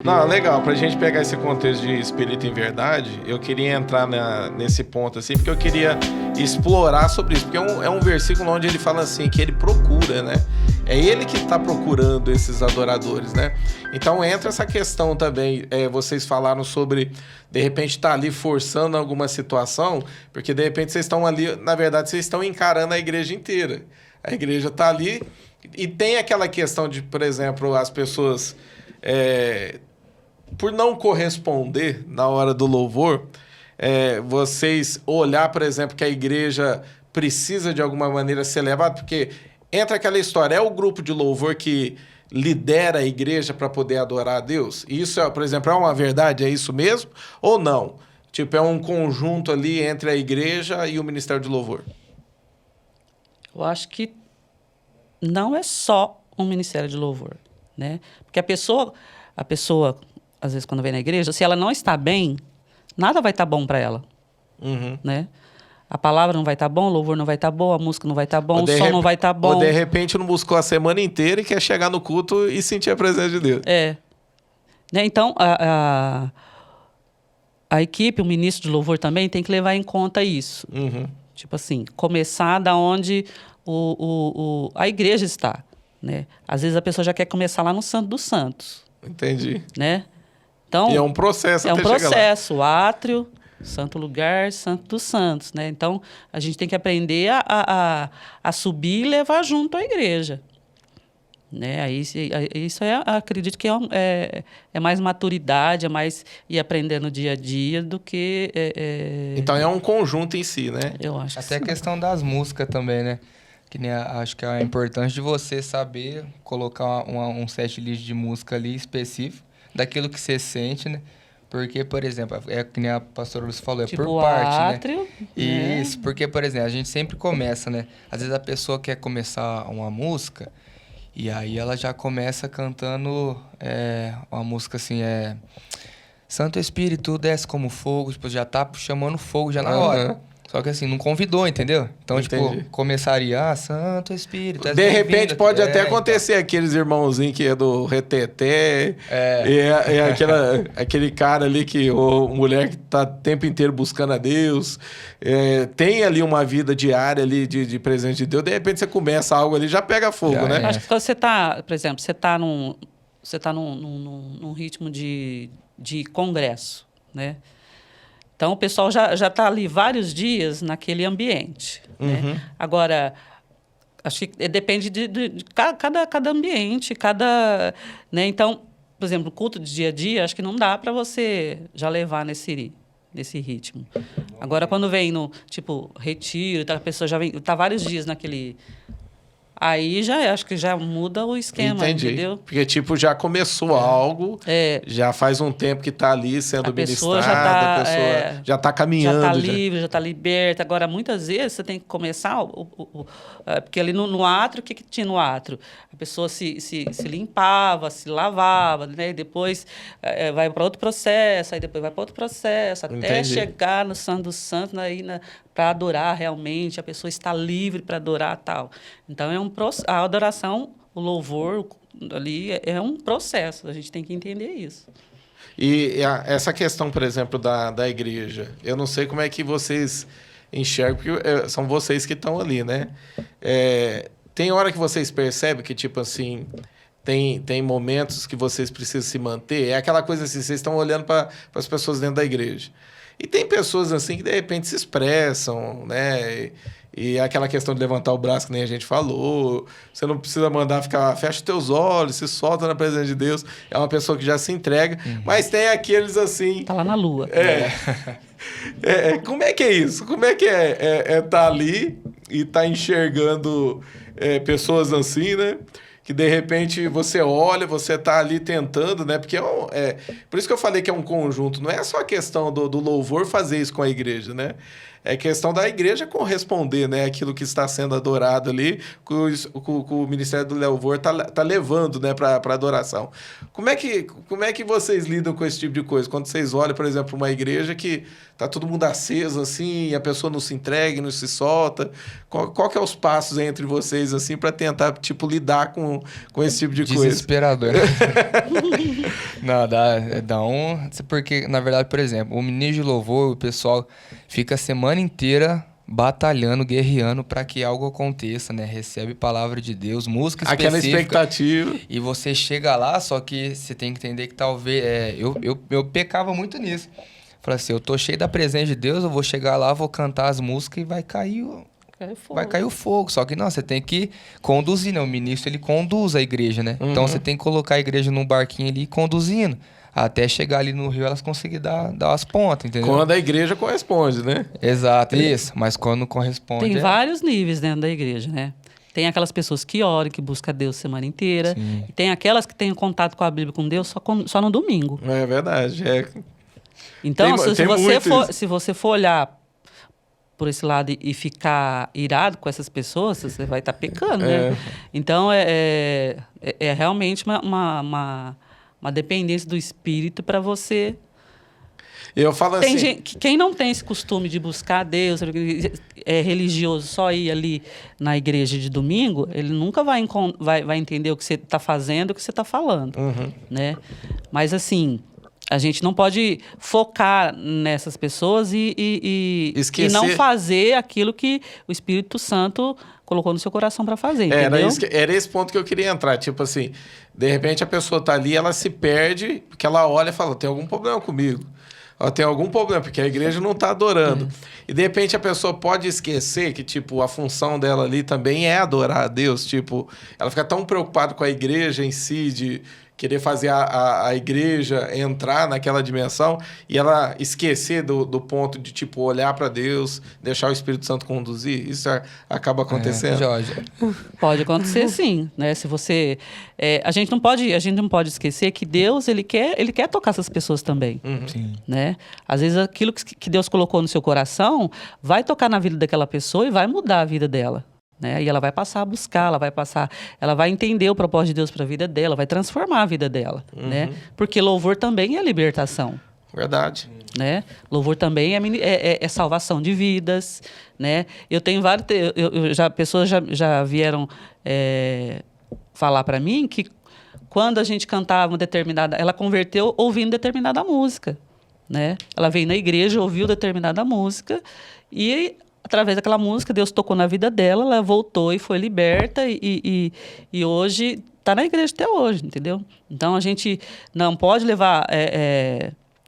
Não, legal, pra gente pegar esse contexto de espírito em verdade, eu queria entrar nesse ponto assim, porque eu queria explorar sobre isso, porque é um versículo onde ele fala assim, que ele procura, né? É ele que está procurando esses adoradores, né? Então entra essa questão também, vocês falaram sobre, de repente, estar ali forçando alguma situação, porque de repente vocês estão ali, na verdade, vocês estão encarando a igreja inteira. A igreja está ali e tem aquela questão de, por exemplo, as pessoas... por não corresponder na hora do louvor, vocês olhar, por exemplo, que a igreja precisa de alguma maneira ser levada, porque entra aquela história, é o grupo de louvor que lidera a igreja para poder adorar a Deus? Isso, por exemplo, é uma verdade? É isso mesmo? Ou não? Tipo, é um conjunto ali entre a igreja e o Ministério de Louvor? Eu acho que não é só um Ministério de Louvor, né? Porque a pessoa, às vezes, quando vem na igreja, se ela não está bem, nada vai estar bom para ela, né? A palavra não vai estar bom, o louvor não vai estar bom, a música não vai estar bom, o som não vai estar bom. Ou, de repente, não buscou a semana inteira e quer chegar no culto e sentir a presença de Deus. Né? Então, a equipe, o ministro de louvor também tem que levar em conta isso. Tipo assim, começar da onde a igreja está, né? Às vezes a pessoa já quer começar lá no Santo dos Santos. Entendi. Né? Então, e é um processo até chegar lá. É um processo, o átrio, santo lugar, Santo dos Santos, né? Então, a gente tem que aprender a subir e levar junto a igreja. Né? Aí, isso acredito que é mais maturidade, é mais ir aprendendo no dia a dia do que... Então, é um conjunto em si, né? Eu acho que até a questão das músicas também, né? Que nem acho que é importante de você saber colocar um set list de música ali específico, daquilo que você sente, né? Porque, por exemplo, que nem a pastora Lúcia falou, tipo por parte, átrio, né? Isso, porque, por exemplo, a gente sempre começa, né? Às vezes a pessoa quer começar uma música e aí ela já começa cantando uma música assim, Santo Espírito desce como fogo, tipo, já tá chamando fogo já na hora. Só que assim, não convidou, entendeu? Então, tipo, começaria, Santo Espírito... De repente pode até acontecer aqueles irmãozinhos que é do reteté, aquele cara ali ou mulher que tá o tempo inteiro buscando a Deus, tem ali uma vida diária ali de presença de Deus, de repente você começa algo ali, já pega fogo, né? Acho que quando você tá, por exemplo, você tá num ritmo de congresso, né? Então, o pessoal já está ali vários dias naquele ambiente. Né? Agora, acho que depende de cada ambiente, né? Então, por exemplo, o culto de dia a dia, acho que não dá para você já levar nesse ritmo. Agora, quando vem no, tipo, retiro, a pessoa já vem, está vários dias naquele... Aí acho que já muda o esquema, entendeu? Porque, tipo, já começou algo, já faz um tempo que está ali sendo ministrado, a pessoa já está caminhando. Já está livre, já está liberta. Agora, muitas vezes, você tem que começar... porque ali no átrio, o que tinha no átrio? A pessoa se limpava, se lavava, né? E depois vai para outro processo, aí depois vai para outro processo, até chegar no Santo dos Santos, para adorar realmente, a pessoa está livre para adorar tal. Então, a adoração, o louvor ali é um processo, a gente tem que entender isso. E essa questão, por exemplo, da igreja, eu não sei como é que vocês enxergam, porque são vocês que estão ali, né? Tem hora que vocês percebem que, tipo assim, tem momentos que vocês precisam se manter, é aquela coisa assim, vocês estão olhando para as pessoas dentro da igreja. E tem pessoas assim que de repente se expressam, né? E aquela questão de levantar o braço, que nem a gente falou. Você não precisa mandar fecha teus olhos, se solta na presença de Deus. É uma pessoa que já se entrega. Mas tem aqueles assim... Tá lá na lua. Como é que é isso? Como é que tá ali e tá enxergando pessoas assim, né? Que de repente você olha, você está ali tentando, né? Porque por isso que eu falei que é um conjunto. Não é só a questão do louvor fazer isso com a igreja, né? É questão da igreja corresponder, né? Aquilo que está sendo adorado ali, que o Ministério do Louvor tá levando, né? Para adoração. Como é que vocês lidam com esse tipo de coisa? Quando vocês olham, por exemplo, uma igreja que tá todo mundo aceso, assim, e a pessoa não se entrega, não se solta. Qual que é os passos entre vocês, assim, para tentar, tipo, lidar com esse tipo de coisa? Desesperador. Não, dá um... Porque, na verdade, por exemplo, o ministro de louvor, o pessoal fica a semana inteira batalhando, guerreando para que algo aconteça, né? Recebe palavra de Deus, música específica. Aquela expectativa. E você chega lá, só que você tem que entender que talvez... eu pecava muito nisso. Falei assim, eu tô cheio da presença de Deus, eu vou chegar lá, vou cantar as músicas e vai cair o fogo. Só que não, você tem que conduzir, né? O ministro, ele conduz a igreja, né? Então você tem que colocar a igreja num barquinho ali conduzindo. Até chegar ali no rio, elas conseguirem dar as pontas, entendeu? Quando a igreja corresponde, né? Exato, isso. Mas quando não corresponde... Tem vários níveis dentro da igreja, né? Tem aquelas pessoas que oram, que buscam Deus a semana inteira. Sim. E tem aquelas que têm contato com a Bíblia, com Deus, só no domingo. É verdade. Então, Tem se você for olhar por esse lado e ficar irado com essas pessoas, você vai estar pecando, né? Então, é realmente uma dependência do Espírito para você... Eu falo assim... Quem não tem esse costume de buscar Deus, é religioso, só ir ali na igreja de domingo, ele nunca vai entender o que você está fazendo, o que você está falando, né? Mas, assim... A gente não pode focar nessas pessoas e não fazer aquilo que o Espírito Santo colocou no seu coração para fazer, entendeu? Era esse ponto que eu queria entrar. Tipo assim, de repente a pessoa tá ali, ela se perde, porque ela olha e fala, tem algum problema comigo. Tem algum problema, porque a igreja não está adorando. E, de repente, a pessoa pode esquecer que, tipo, a função dela ali também é adorar a Deus. Tipo, ela fica tão preocupada com a igreja em si, de querer fazer a igreja entrar naquela dimensão e ela esquecer do ponto de, tipo, olhar para Deus, deixar o Espírito Santo conduzir. Isso acaba acontecendo. Jorge. Pode acontecer, sim, né? Se você... a gente não pode esquecer que Deus, ele quer tocar essas pessoas também. Sim. Né? Às vezes, aquilo que Deus colocou no seu coração vai tocar na vida daquela pessoa e vai mudar a vida dela. Né? E ela vai passar a buscar, ela vai entender o propósito de Deus para a vida dela, vai transformar a vida dela, né? Porque louvor também é libertação. Verdade. Né? Louvor também é salvação de vidas, né? Eu tenho vários... pessoas já vieram falar para mim que quando a gente cantava uma determinada... Ela converteu ouvindo determinada música, né? Ela veio na igreja, ouviu determinada música e... Através daquela música, Deus tocou na vida dela, ela voltou e foi liberta e hoje está na igreja até hoje, entendeu? Então, a gente não pode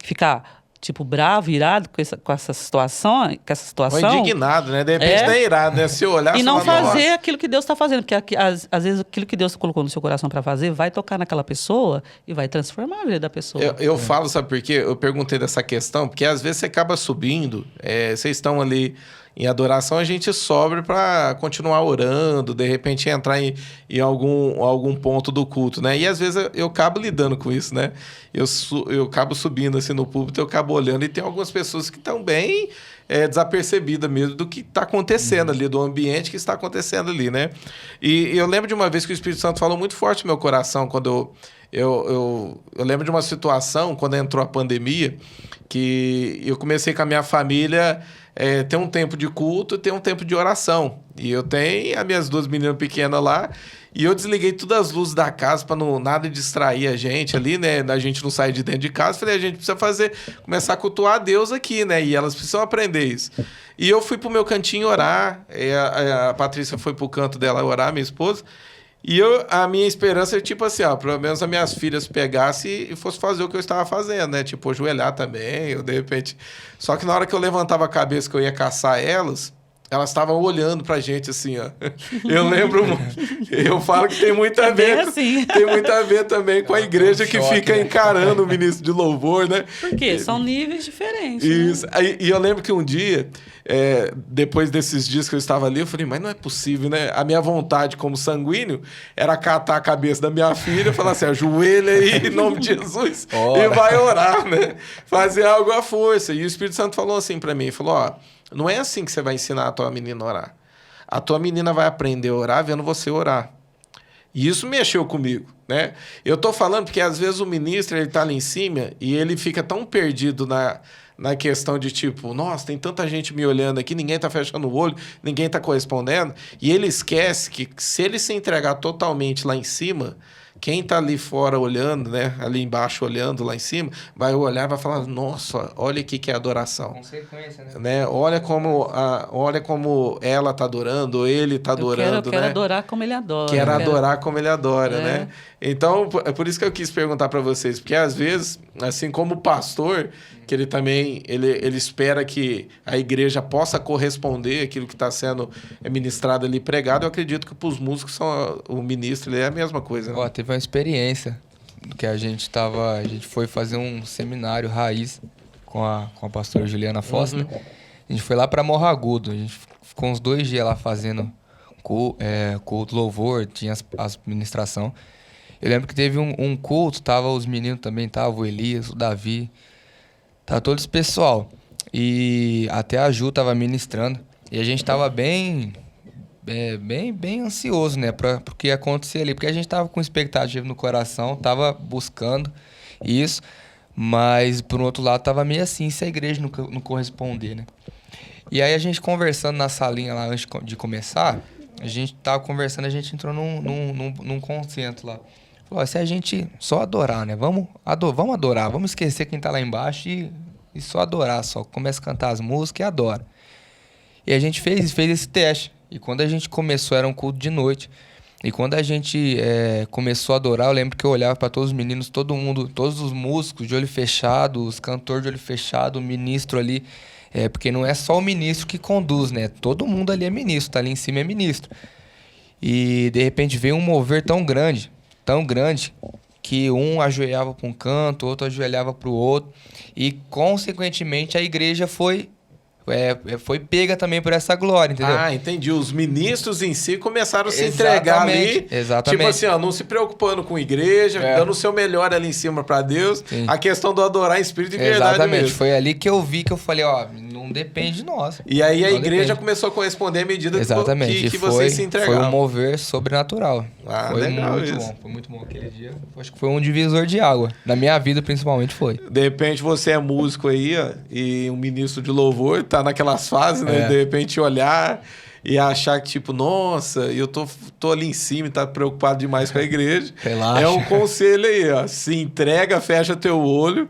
ficar, tipo, bravo, irado com essa situação. Ou indignado, né? De repente não é irado, né? Se olhar... E não fazer aquilo que Deus está fazendo, porque às vezes aquilo que Deus colocou no seu coração para fazer vai tocar naquela pessoa e vai transformar a vida da pessoa. Eu falo, sabe por quê? Eu perguntei dessa questão, porque às vezes você acaba subindo, vocês estão ali... Em adoração, a gente sobe para continuar orando, de repente entrar em algum ponto do culto, né? E às vezes eu acabo lidando com isso, né? Eu acabo subindo assim no púlpito, eu acabo olhando e tem algumas pessoas que estão bem desapercebidas mesmo do que está acontecendo ali, do ambiente que está acontecendo ali, né? E eu lembro de uma vez que o Espírito Santo falou muito forte no meu coração, quando eu lembro de uma situação, quando entrou a pandemia, que eu comecei com a minha família... tem um tempo de culto, tem um tempo de oração. E eu tenho as minhas duas meninas pequenas lá, e eu desliguei todas as luzes da casa para não nada distrair a gente ali, né? A gente não sair de dentro de casa. Falei, a gente precisa começar a cultuar a Deus aqui, né? E elas precisam aprender isso. E eu fui pro meu cantinho orar, a Patrícia foi pro canto dela orar, minha esposa. E a minha esperança é tipo assim, pelo menos as minhas filhas pegassem e fossem fazer o que eu estava fazendo, né? Tipo, ajoelhar também, ou de repente... Só que na hora que eu levantava a cabeça que eu ia caçar elas estavam olhando pra gente assim, ó. Eu lembro... Eu falo que tem muito a ver... assim. Tem muito a ver também com a igreja que fica encarando o ministro de louvor, né? Por quê? São níveis diferentes. Isso. Né? E eu lembro que um dia... depois desses dias que eu estava ali, eu falei, mas não é possível, né? A minha vontade como sanguíneo era catar a cabeça da minha filha e falar assim, ajoelha aí em nome de Jesus e vai orar, né? Fazer algo à força. E o Espírito Santo falou assim para mim, falou, não é assim que você vai ensinar a tua menina a orar. A tua menina vai aprender a orar vendo você orar. E isso mexeu comigo, né? Eu tô falando porque às vezes o ministro, ele tá ali em cima e ele fica tão perdido na questão de tipo, nossa, tem tanta gente me olhando aqui, ninguém tá fechando o olho, ninguém tá correspondendo, e ele esquece que se ele se entregar totalmente lá em cima, quem tá ali fora olhando, né? Ali embaixo olhando, lá em cima, vai olhar e vai falar, nossa, olha o que é adoração. Consequência, Né? Olha como ela tá adorando, ou ele tá adorando, eu quero né? adorar como ele adora. Quero adorar como ele adora, É. né? Então, é por isso que eu quis perguntar para vocês, porque às vezes, assim como o pastor, que ele também ele espera que a igreja possa corresponder àquilo que está sendo ministrado ali, pregado, eu acredito que para os músicos, o ministro ele é a mesma coisa. Né? Ó, teve uma experiência que a gente foi fazer um seminário raiz com a pastora Juliana Foster. A gente foi lá para Morro Agudo, a gente ficou uns 2 dias lá fazendo culto, louvor, tinha as ministração. Eu lembro que teve um culto, tava os meninos também, tava o Elias, o Davi, tava todo esse pessoal. E até a Ju tava ministrando. E a gente tava bem ansioso, né, para o que ia acontecer ali. Porque a gente tava com expectativa no coração, tava buscando isso. Mas, por outro lado, tava meio assim, se a igreja não corresponder, né. E aí a gente conversando na salinha lá antes de começar, a gente tava conversando, a gente entrou num consenso lá. Falou, se a gente só adorar, né? Vamos adorar, vamos esquecer quem tá lá embaixo e só adorar, só começa a cantar as músicas e adora. E a gente fez esse teste. E quando a gente começou, era um culto de noite. E quando a gente começou a adorar, eu lembro que eu olhava para todos os meninos, todo mundo, todos os músicos de olho fechado, os cantores de olho fechado, o ministro ali. Porque não é só o ministro que conduz, né? Todo mundo ali é ministro, tá ali em cima é ministro. E de repente veio um mover tão grande, que um ajoelhava para um canto, outro ajoelhava para o outro. E, consequentemente, a igreja foi pega também por essa glória, entendeu? Ah, entendi. Os ministros em si começaram a se entregar ali. Exatamente. Tipo assim, ó, não se preocupando com igreja, dando o seu melhor ali em cima para Deus. Sim. A questão do adorar em espírito e verdade Exatamente. mesmo. Foi ali que eu vi, que eu falei, ó, não depende de nós. E aí a Não igreja depende. começou a corresponder à medida Exatamente. que vocês se entregaram. Foi um mover sobrenatural. Ah, foi legal muito isso. bom. Foi muito bom aquele dia. Acho que foi um divisor de água. Na minha vida, principalmente, foi. De repente você é músico aí, ó, e um ministro de louvor, tá naquelas fases, né? De repente olhar e achar que, tipo, nossa, eu tô ali em cima e tá preocupado demais com a igreja. Relaxa. É um conselho aí, ó. Se entrega, fecha teu olho,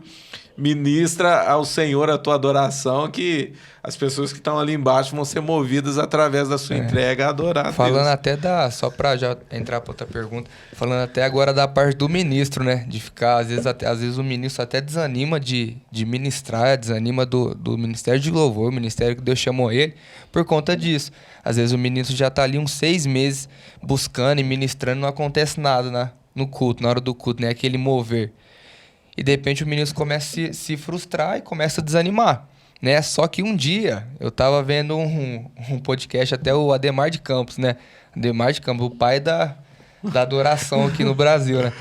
ministra ao Senhor a tua adoração, que as pessoas que estão ali embaixo vão ser movidas através da sua entrega a adorar a Falando Deus. até só pra já entrar pra outra pergunta, falando até agora da parte do ministro, né? De ficar, às vezes o ministro até desanima de ministrar, desanima do ministério de louvor, o ministério que Deus chamou ele, por conta disso. Às vezes o ministro já tá ali uns 6 meses buscando e ministrando, não acontece nada no culto, na hora do culto, né? Aquele mover. E de repente o ministro começa a se frustrar e começa a desanimar. Né? Só que um dia eu tava vendo um podcast, até o Ademar de Campos, né? Ademar de Campos, o pai da adoração aqui no Brasil, né?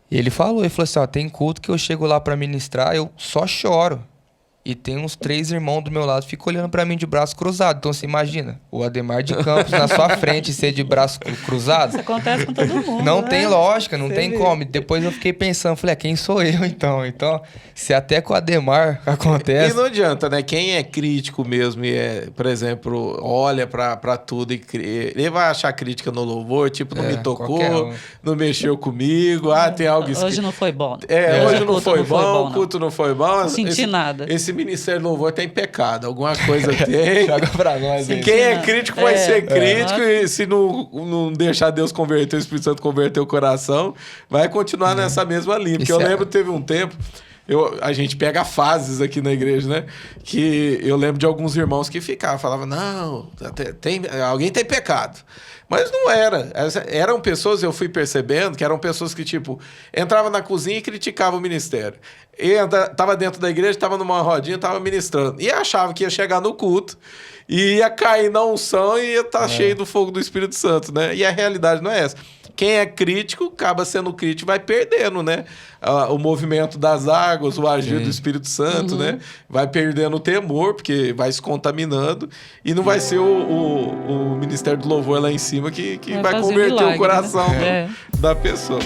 E ele falou assim, ó, tem culto que eu chego lá pra ministrar, eu só choro. E tem uns 3 irmãos do meu lado, ficam olhando pra mim de braço cruzado. Então você imagina, o Ademar de Campos na sua frente ser de braço cruzado. Isso acontece com todo mundo. Não né? tem lógica, não Você tem vê. como. Depois eu fiquei pensando, falei, quem sou eu então? Então, se até com o Ademar acontece... E não adianta, né? Quem é crítico mesmo e, por exemplo, olha pra tudo e ele vai achar crítica no louvor, tipo, não me qualquer tocou, um. não mexeu comigo, tem algo esquisito. Hoje não foi bom. Hoje o não culto foi bom, o não. culto não foi bom. Não senti nada. Esse ministério do louvor tem pecado, alguma coisa tem. Joga pra nós aí. Quem é crítico vai ser crítico É. e se não deixar Deus converter, o Espírito Santo converter o coração, vai continuar nessa mesma linha. Porque eu lembro que teve um tempo, a gente pega fases aqui na igreja, né? Que eu lembro de alguns irmãos que falavam, não, alguém tem pecado. Mas não era. Eram pessoas, eu fui percebendo, que eram pessoas que, tipo, entravam na cozinha e criticavam o ministério. Tava dentro da igreja, tava numa rodinha, tava ministrando. E achava que ia chegar no culto, e ia cair na unção e ia estar cheio do fogo do Espírito Santo, né? E a realidade não é essa. Quem é crítico, acaba sendo crítico, vai perdendo, né? O movimento das águas, o agir do Espírito Santo, né? Vai perdendo o temor, porque vai se contaminando. E não vai ser o Ministério do Louvor lá em cima que vai fazer converter milagre, o coração né? da pessoa.